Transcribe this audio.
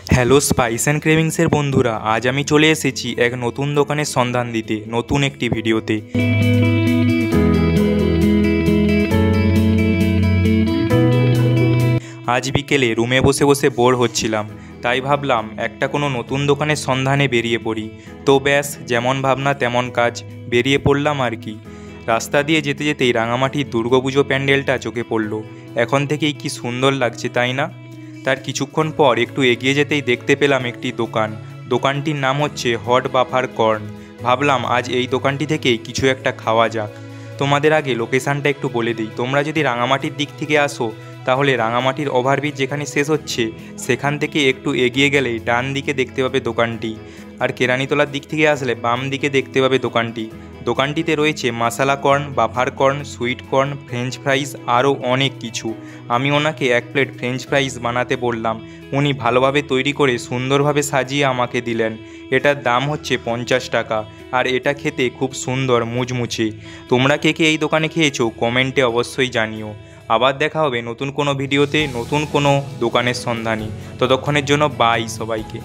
Hello spice and ক্রেভিংসের বন্ধুরা, আজ আমি চলে এসেছি এক নতুন দোকানের সন্ধান দিতে নতুন একটি ভিডিওতে। আজ বিকেলে রুমে বসে বসে বোর হচ্ছিলাম, তাই ভাবলাম একটা কোনো নতুন দোকানের সন্ধানে বেরিয়ে পড়ি। তো ব্যাস, যেমন ভাবনা তেমন কাজ, বেরিয়ে পড়লাম আর কি। রাস্তা দিয়ে যেতে যেতেই রাঙামাটির দুর্গাপুজো প্যান্ডেলটা চোখে পড়ল। এখন থেকেই কি সুন্দর লাগছে, তাই না? তার কিছুক্ষণ পর একটু এগিয়ে যেতেই দেখতে পেলাম একটি দোকান। দোকানটির নাম হচ্ছে হট বাফার কর্ন। ভাবলাম আজ এই দোকানটি থেকেই কিছু একটা খাওয়া যাক। তোমাদের আগে লোকেশানটা একটু বলে দিই, তোমরা যদি রাঙামাটির দিক থেকে আসো তাহলে রাঙামাটির ওভারব্রিজ যেখানে শেষ হচ্ছে সেখান থেকে একটু এগিয়ে গেলেই ডান দিকে দেখতে পাবে দোকানটি, আর কেরানীতলার দিক থেকে আসলে বাম দিকে দেখতে পাবে দোকানটি। দোকানটিতে রয়েছে masala corn, butter corn, sweet corn, French fries, আরও অনেক কিছু। আমি ওনাকে এক প্লেট ফ্রেঞ্চ ফ্রাইস বানাতে বললাম, উনি ভালোভাবে তৈরি করে সুন্দরভাবে সাজিয়ে আমাকে দিলেন। এটার দাম হচ্ছে 50 টাকা, আর এটা খেতে খুব সুন্দর মুচমুচে। তোমরা কে কে এই দোকানে খেয়েছো কমেন্টে অবশ্যই জানিও। আবার দেখা হবে নতুন কোনো ভিডিওতে নতুন কোনো দোকানের সন্ধানে। ততক্ষণের জন্য বাই সবাইকে।